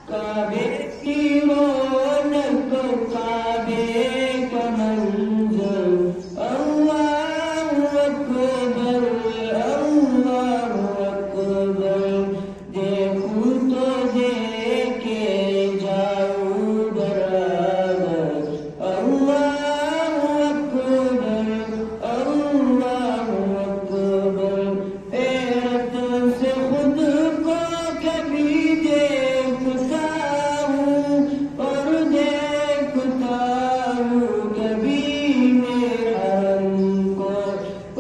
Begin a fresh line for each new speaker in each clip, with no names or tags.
کعبے کی رونق کعبے کا منظر اللہ اکبر اللہ اکبر دیکھوں تو دیکھے جاؤں برابر اللہ اکبر اللہ اکبر حیرت سے خود کو کبھی دیکھتا ہوں اور دیکھتا ہوں کبھی میرے حرم کو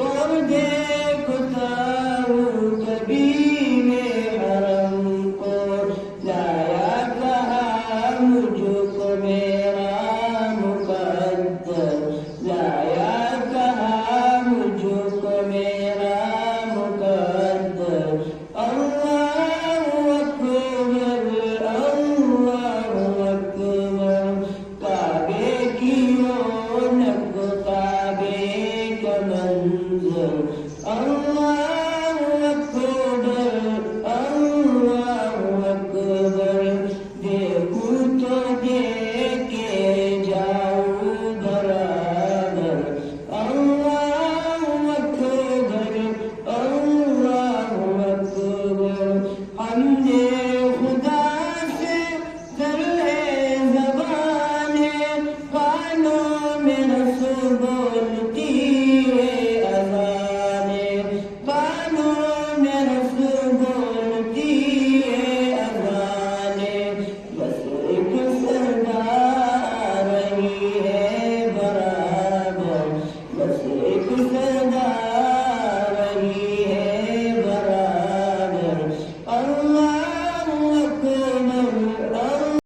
اور دیکھتا ہوں کبھی میرے حرم کو لایا کہاں مجھ کو میرا مقدر لایا کہاں مجھ کو میرا مقدر اللہ اکبر اللہ اکبر کعبے کی رونق کعبے کا منظر اللہ اکبر اللہ اکبر دیکھوں تو دیکھے جاؤں برابر اللہ اکبر اللہ اکبر حمد